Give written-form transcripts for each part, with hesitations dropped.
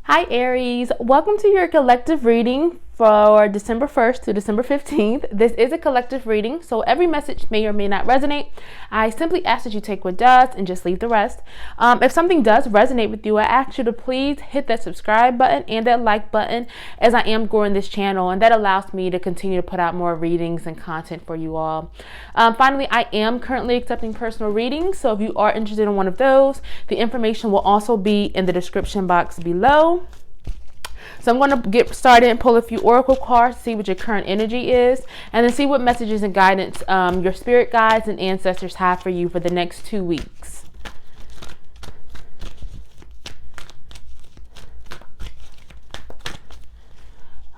Hi Aries, welcome to your collective reading for December 1st to December 15th. This is a collective reading, so every message may or may not resonate. I simply ask that you take what does and just leave the rest. If something does resonate with you, I ask you to please hit that subscribe button and that like button, as I am growing this channel, and that allows me to continue to put out more readings and content for you all. Finally, I am currently accepting personal readings, so if you are interested in one of those, the information will also be in the description box below. So I'm going to get started and pull a few oracle cards, see what your current energy is, and then see what messages and guidance your spirit guides and ancestors have for you for the next 2 weeks.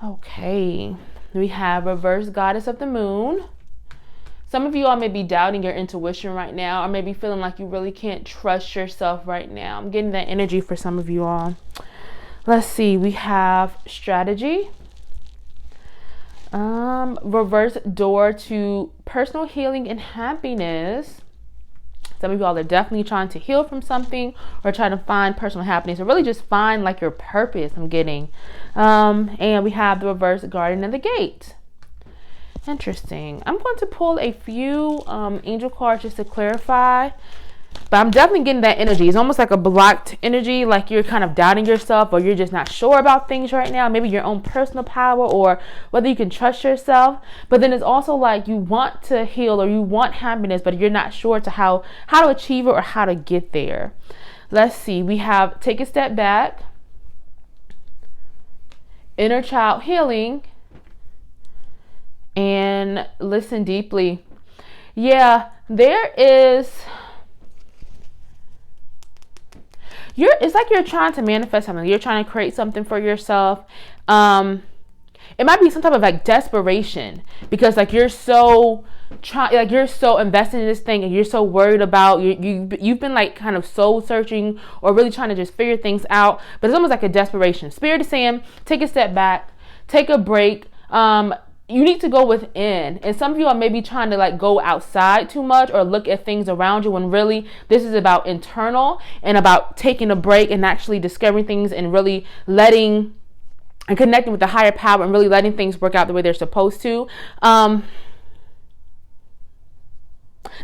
Okay, we have reverse goddess of the moon. Some of you all may be doubting your intuition right now, or maybe feeling like you really can't trust yourself right now. I'm getting that energy for some of you all. Let's see, we have strategy, reverse door to personal healing and happiness. Some of y'all are definitely trying to heal from something or trying to find personal happiness, or really just find like your purpose. I'm getting, and we have the reverse guardian of the gate. Interesting. I'm going to pull a few angel cards just to clarify. But I'm definitely getting that energy. It's almost like a blocked energy, like you're kind of doubting yourself, or you're just not sure about things right now. Maybe your own personal power, or whether you can trust yourself. But then it's also like you want to heal or you want happiness, but you're not sure to how to achieve it or how to get there. Let's see. We have take a step back, inner child healing, and listen deeply. Yeah, there is... It's like you're trying to manifest something. You're trying to create something for yourself. It might be some type of like desperation, because like you're so invested in this thing, and you're so worried about you've been like kind of soul searching or really trying to just figure things out. But it's almost like a desperation. Spirit is saying, take a step back, take a break. You need to go within. And some of you are maybe trying to like go outside too much or look at things around you, when really this is about internal and about taking a break and actually discovering things and really letting and connecting with the higher power and really letting things work out the way they're supposed to.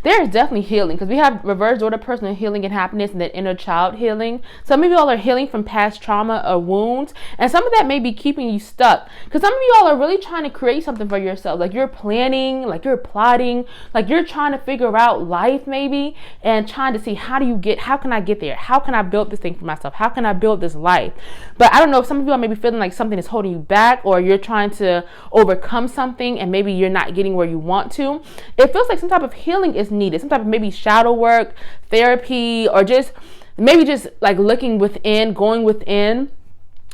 There is definitely healing, because we have reverse order personal healing and happiness, and then inner child healing. Some of you all are healing from past trauma or wounds, and some of that may be keeping you stuck, because some of you all are really trying to create something for yourself. Like you're planning, like you're plotting, like you're trying to figure out life maybe, and trying to see how can I get there? How can I build this thing for myself? How can I build this life? But I don't know if some of you all may be feeling like something is holding you back, or you're trying to overcome something and maybe you're not getting where you want to. It feels like some type of healing is needed, some type of maybe shadow work, therapy, or just like looking within, going within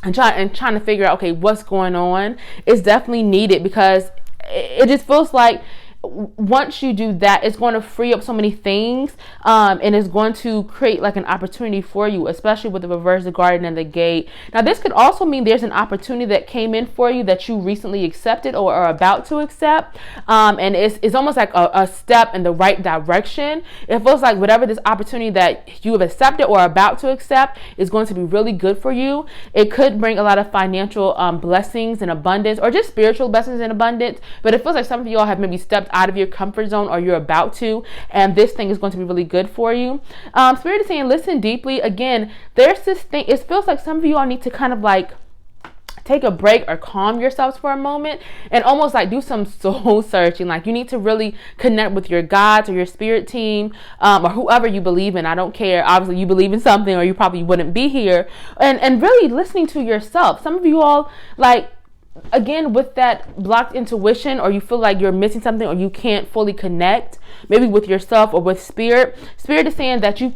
and trying to figure out, okay, what's going on is definitely needed, because it just feels like once you do that, it's going to free up so many things, and it's going to create like an opportunity for you, especially with the reverse, the guardian, and the gate. Now this could also mean there's an opportunity that came in for you that you recently accepted or are about to accept, and it's almost like a step in the right direction. It feels like whatever this opportunity that you have accepted or are about to accept is going to be really good for you. It could bring a lot of financial blessings and abundance, or just spiritual blessings and abundance, but it feels like some of you all have maybe stepped out of your comfort zone, or you're about to, and this thing is going to be really good for you. Spirit is saying, listen deeply. Again, there's this thing, it feels like some of you all need to kind of like take a break or calm yourselves for a moment and almost like do some soul searching. Like you need to really connect with your gods or your spirit team, or whoever you believe in. I don't care. Obviously you believe in something, or you probably wouldn't be here, and really listening to yourself. Some of you all, like, again, with that blocked intuition, or you feel like you're missing something, or you can't fully connect maybe with yourself or with spirit is saying that you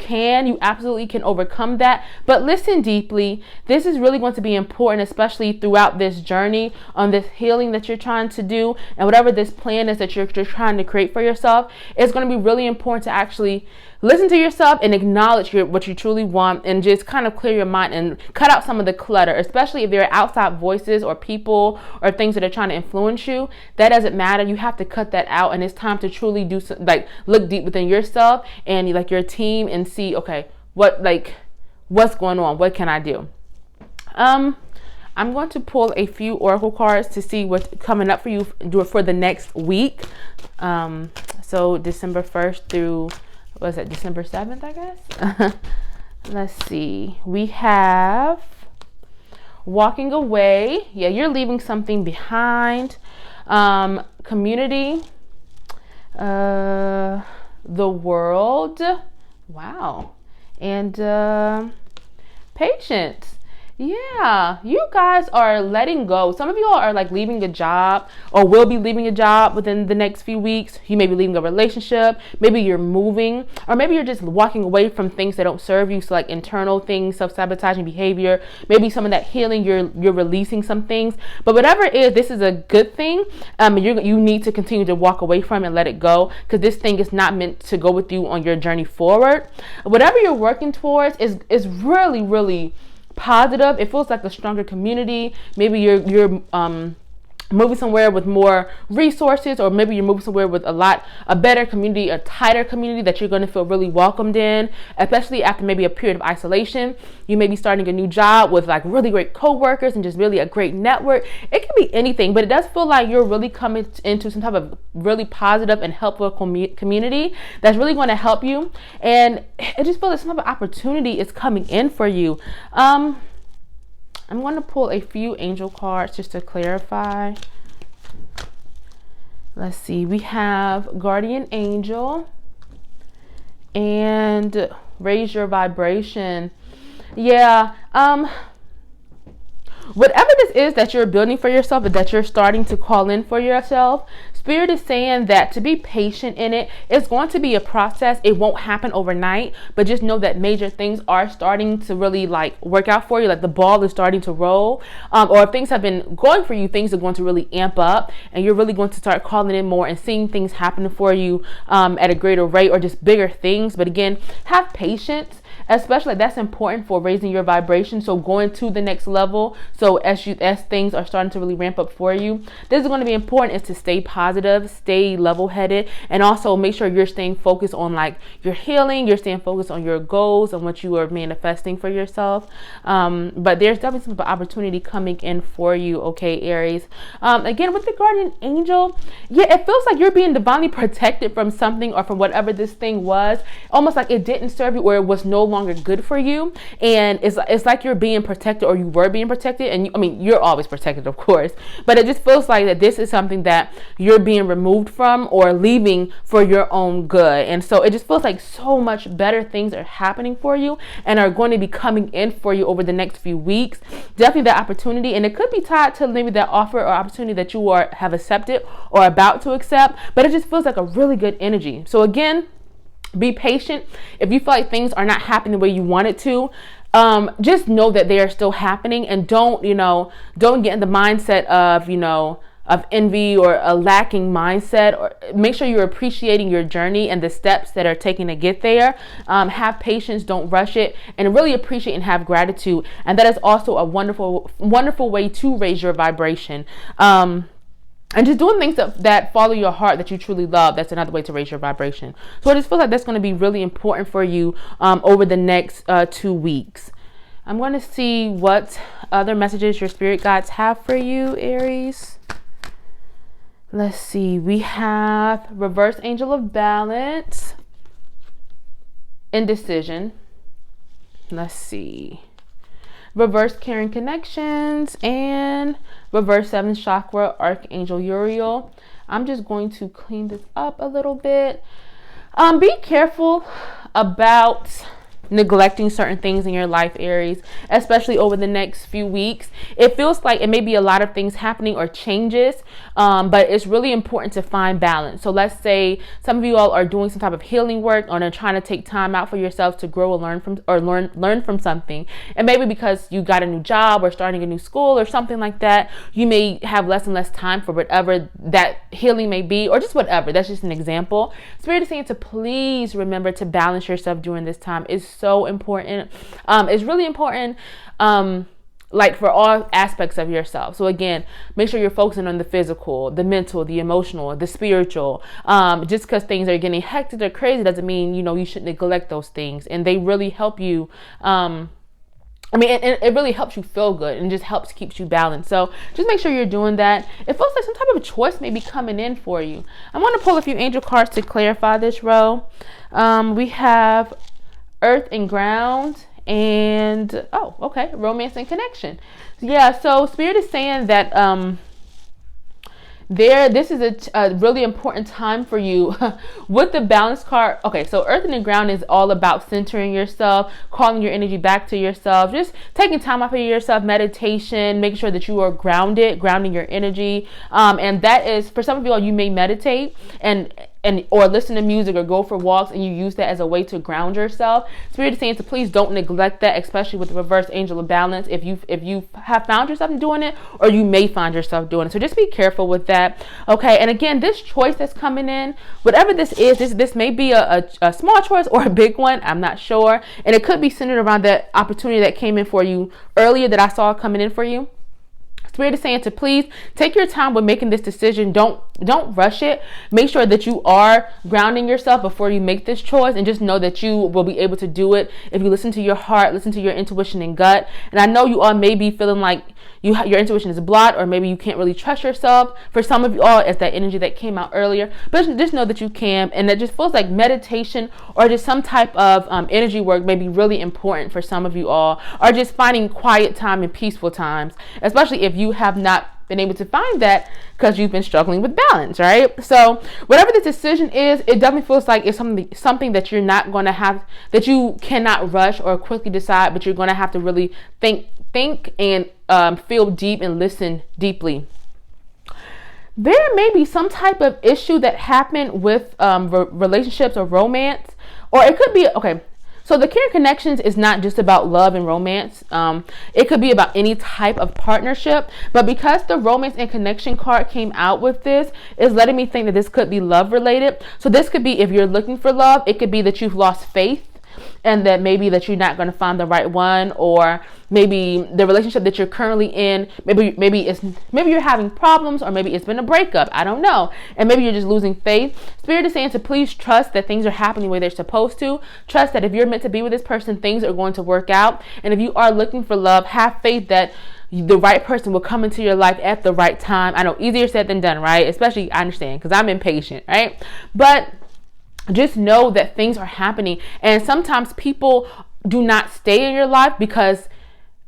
absolutely can overcome that. But listen deeply. This is really going to be important, especially throughout this journey on this healing that you're trying to do, and whatever this plan is that you're trying to create for yourself. It's going to be really important to actually listen to yourself and acknowledge what you truly want, and just kind of clear your mind and cut out some of the clutter, especially if there are outside voices or people or things that are trying to influence you. That doesn't matter. You have to cut that out, and it's time to truly do like look deep within yourself and like your team and see, okay, what's going on? What can I do? I'm going to pull a few oracle cards to see what's coming up for you for the next week. So December 1st through, what is it, December 7th, I guess? Let's see. We have walking away. Yeah, you're leaving something behind. Community. The world. Wow. And patience. Yeah, you guys are letting go. Some of you all are like leaving a job or will be leaving a job within the next few weeks. You may be leaving a relationship. Maybe you're moving, or maybe you're just walking away from things that don't serve you. So like internal things, self-sabotaging behavior, maybe some of that healing, you're releasing some things. But whatever it is, this is a good thing. You need to continue to walk away from and let it go, because this thing is not meant to go with you on your journey forward. Whatever you're working towards is really, really positive. It feels like a stronger community. Maybe you're moving somewhere with more resources, or maybe you're moving somewhere with a better community, a tighter community that you're going to feel really welcomed in, especially after maybe a period of isolation. You may be starting a new job with like really great coworkers and just really a great network. It can be anything, but it does feel like you're really coming into some type of really positive and helpful community that's really going to help you. And it just feels like some type of opportunity is coming in for you. I'm going to pull a few angel cards just to clarify. Let's see. We have guardian angel and raise your vibration. Yeah. Whatever this is that you're building for yourself, that you're starting to call in for yourself, Spirit is saying that to be patient in it. It's going to be a process. It won't happen overnight, but just know that major things are starting to really like work out for you. Like the ball is starting to roll, or if things have been going for you, things are going to really amp up, and you're really going to start calling in more and seeing things happen for you at a greater rate, or just bigger things. But again, have patience. Especially that's important for raising your vibration. So going to the next level. So as things are starting to really ramp up for you, this is going to be important, is to stay positive, stay level-headed, and also make sure you're staying focused on like your healing, you're staying focused on your goals and what you are manifesting for yourself. But there's definitely some opportunity coming in for you, okay, Aries. Again, with the guardian angel, yeah, it feels like you're being divinely protected from something, or from whatever this thing was. Almost like it didn't serve you, or it was no longer good for you, and it's like you're being protected, or you were being protected. And I mean, you're always protected, of course, but it just feels like that this is something that you're being removed from or leaving for your own good. And so it just feels like so much better things are happening for you and are going to be coming in for you over the next few weeks. Definitely that opportunity, and it could be tied to maybe that offer or opportunity that you have accepted or about to accept, but it just feels like a really good energy. So again, be patient. If you feel like things are not happening the way you want it to, just know that they are still happening, and don't get in the mindset of envy or a lacking mindset. Or make sure you're appreciating your journey and the steps that are taken to get there. Have patience, don't rush it, and really appreciate and have gratitude. And that is also a wonderful, wonderful way to raise your vibration. And just doing things that follow your heart, that you truly love, that's another way to raise your vibration. So I just feel like that's going to be really important for you over the next 2 weeks. I'm going to see what other messages your spirit guides have for you, Aries. Let's see. We have reverse angel of balance, indecision. Let's see. Reverse caring connections, and reverse 7th chakra, Archangel Uriel. I'm just going to clean this up a little bit. Be careful about neglecting certain things in your life, Aries, especially over the next few weeks. It feels like it may be a lot of things happening or changes, but it's really important to find balance. So let's say some of you all are doing some type of healing work, or are trying to take time out for yourself to grow and learn from something. And maybe because you got a new job or starting a new school or something like that, you may have less and less time for whatever that healing may be, or just whatever. That's just an example. Spirit is saying to please remember to balance yourself during this time. It's so important. It's really important, like for all aspects of yourself. So again, make sure you're focusing on the physical, the mental, the emotional, the spiritual. Just because things are getting hectic or crazy doesn't mean you should neglect those things, and they really help you I mean, it really helps you feel good and just keeps you balanced. So just make sure you're doing that. It feels like some type of a choice may be coming in for you. I want to pull a few angel cards to clarify this row. We have Earth and Ground and, oh, okay, Romance and Connection. Yeah, so Spirit is saying that this is a really important time for you with the balance card. Okay, so Earth and the Ground is all about centering yourself, calling your energy back to yourself, just taking time off of yourself, meditation, making sure that you are grounding your energy. And that is, for some of you all, you may meditate and or listen to music or go for walks, and you use that as a way to ground yourself. Spirit is saying to please don't neglect that, especially with the reverse angel of balance, if you have found yourself doing it, or you may find yourself doing it. So just be careful with that. Okay, and again, this choice that's coming in, whatever this is, this may be a small choice or a big one, I'm not sure, and it could be centered around that opportunity that came in for you earlier that I saw coming in for you. Spirit is saying to please take your time with making this decision. Don't rush it. Make sure that you are grounding yourself before you make this choice, and just know that you will be able to do it if you listen to your heart, listen to your intuition and gut. And I know you all may be feeling like your intuition is blocked, or maybe you can't really trust yourself. For some of you all, it's that energy that came out earlier, but just know that you can, and it just feels like meditation or just some type of energy work may be really important for some of you all, or just finding quiet time and peaceful times, especially if you have not been able to find that because you've been struggling with balance, right? So whatever the decision is, it definitely feels like it's something that you're not going to have, that you cannot rush or quickly decide, but you're going to have to really think and feel deep and listen deeply. There may be some type of issue that happened with relationships or romance, or it could be, okay, so the Career Connections is not just about love and romance. It could be about any type of partnership, but because the Romance and Connection card came out with this, is letting me think that this could be love related. So this could be, if you're looking for love, it could be that you've lost faith and that maybe that you're not going to find the right one, or maybe the relationship that you're currently in, maybe you're having problems, or maybe it's been a breakup, I don't know, and maybe you're just losing faith. Spirit is saying to please trust that things are happening where they're supposed to. Trust that if you're meant to be with this person, things are going to work out. And if you are looking for love, have faith that the right person will come into your life at the right time. I know, easier said than done, right? Especially, I understand, because I'm impatient, right? But just know that things are happening, and sometimes people do not stay in your life because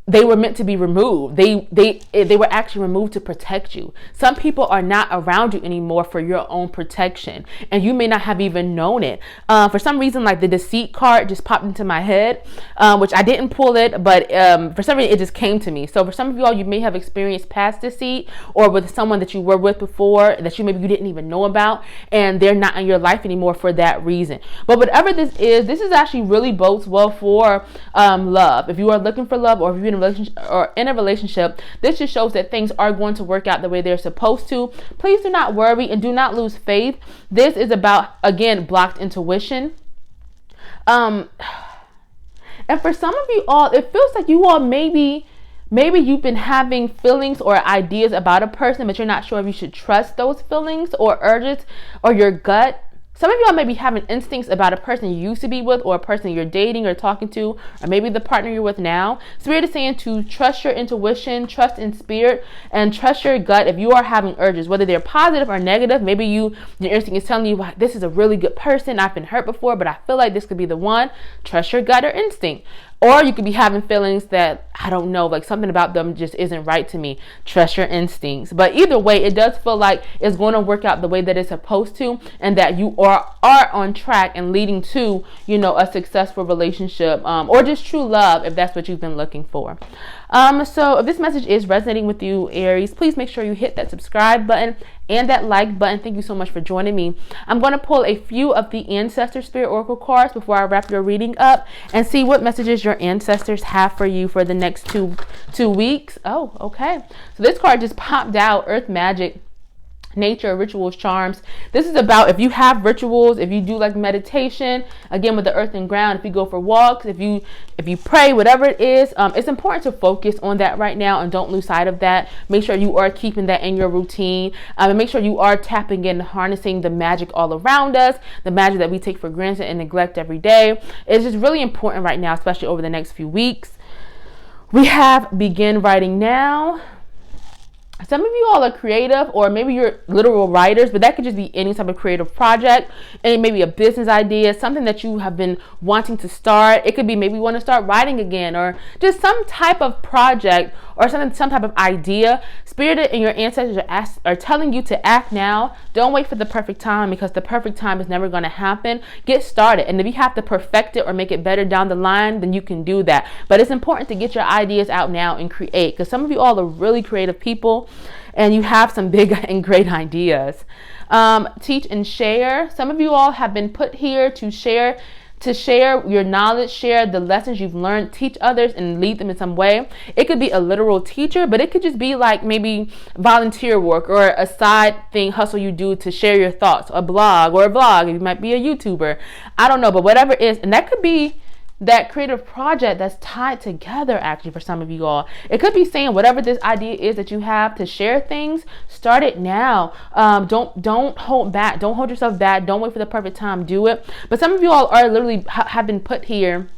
they were meant to be removed. They were actually removed to protect you. Some people are not around you anymore for your own protection, and you may not have even known it. For some reason, like the Deceit card just popped into my head, which I didn't pull it, but for some reason it just came to me. So for some of you all, you may have experienced past deceit, or with someone that you were with before that maybe you didn't even know about, and they're not in your life anymore for that reason. But whatever this is actually really bodes well for love. If you are looking for love, or if you're in a relationship, this just shows that things are going to work out the way they're supposed to. Please do not worry and do not lose faith. This is about, again, blocked intuition. And for some of you all, it feels like you all maybe you've been having feelings or ideas about a person, but you're not sure if you should trust those feelings or urges or your gut. Some of y'all may be having instincts about a person you used to be with, or a person you're dating or talking to, or maybe the partner you're with now. Spirit is saying to trust your intuition, trust in spirit, and trust your gut if you are having urges, whether they're positive or negative. Maybe your instinct is telling you, this is a really good person, I've been hurt before, but I feel like this could be the one. Trust your gut or instinct. Or you could be having feelings that, I don't know, like something about them just isn't right to me. Trust your instincts. But either way, it does feel like it's going to work out the way that it's supposed to, and that you are on track and leading to, a successful relationship, or just true love, if that's what you've been looking for. So if this message is resonating with you, Aries, please make sure you hit that subscribe button and that like button. Thank you so much for joining me. I'm going to pull a few of the Ancestor Spirit Oracle cards before I wrap your reading up and see what messages your ancestors have for you for the next two weeks. Oh, okay. So this card just popped out, Earth Magic, Nature, Rituals, Charms. This is about if you have rituals, if you do like meditation, again with the earth and ground, if you go for walks, if you pray, whatever it is, it's important to focus on that right now and don't lose sight of that. Make sure you are keeping that in your routine, and make sure you are tapping in, harnessing the magic all around us, the magic that we take for granted and neglect every day. It's just really important right now, especially over the next few weeks. We have begin writing now. Some of you all are creative, or maybe you're literal writers, but that could just be any type of creative project, and maybe a business idea, something that you have been wanting to start. It could be maybe you want to start writing again, or just some type of project or some type of idea. Spirit and your ancestors are telling you to act now. Don't wait for the perfect time, because the perfect time is never going to happen. Get started, and if you have to perfect it or make it better down the line, then you can do that. But it's important to get your ideas out now and create, because some of you all are really creative people and you have some big and great ideas. Teach and share. Some of you all have been put here to share your knowledge, share the lessons you've learned, teach others and lead them in some way. It could be a literal teacher, but it could just be like maybe volunteer work or a side thing, hustle you do to share your thoughts, a blog or a vlog. You might be a YouTuber. I don't know, but whatever it is, and that could be that creative project that's tied together. Actually, for some of you all, it could be saying whatever this idea is that you have to share things, start it now. Don't hold back. Don't hold yourself back. Don't wait for the perfect time. Do it. But some of you all are literally have been put here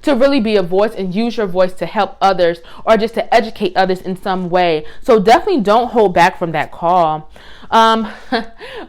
to really be a voice and use your voice to help others or just to educate others in some way. So definitely don't hold back from that call.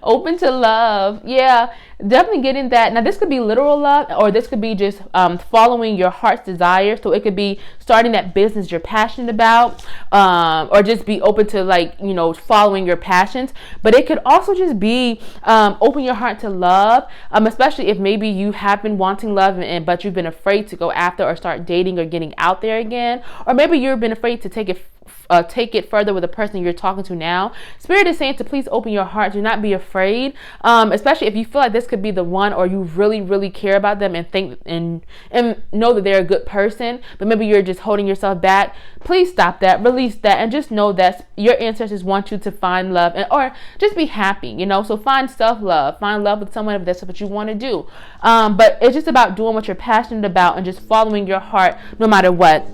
Open to love. Yeah, definitely getting that. Now this could be literal love, or this could be just following your heart's desire. So it could be starting that business you're passionate about, or just be open to following your passions. But it could also just be open your heart to love, especially if maybe you have been wanting love but you've been afraid to go after or start dating or getting out there again, or maybe you've been afraid to take it further with the person you're talking to now. Spirit is saying to please open your heart. Do not be afraid, especially if you feel like this could be the one, or you really, really care about them and think and know that they're a good person, but maybe you're just holding yourself back. Please stop that, release that, and just know that your ancestors want you to find love or just be happy, so find self-love, find love with someone if that's what you want to do. But it's just about doing what you're passionate about and just following your heart no matter what.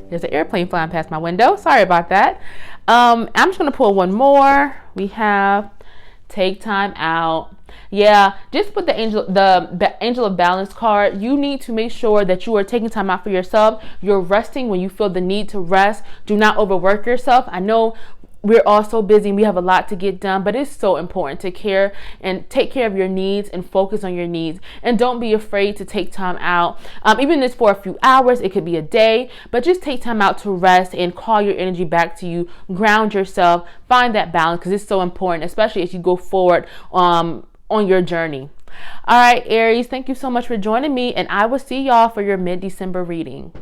There's an airplane flying past my window. Sorry about that. I'm just going to pull one more. We have take time out. Yeah, just put the angel of balance card. You need to make sure that you are taking time out for yourself. You're resting when you feel the need to rest. Do not overwork yourself. I know we're all so busy and we have a lot to get done, but it's so important to care and take care of your needs and focus on your needs. And don't be afraid to take time out. Even if it's for a few hours, it could be a day, but just take time out to rest and call your energy back to you. Ground yourself, find that balance, because it's so important, especially as you go forward on your journey. All right, Aries, thank you so much for joining me, and I will see y'all for your mid-December reading.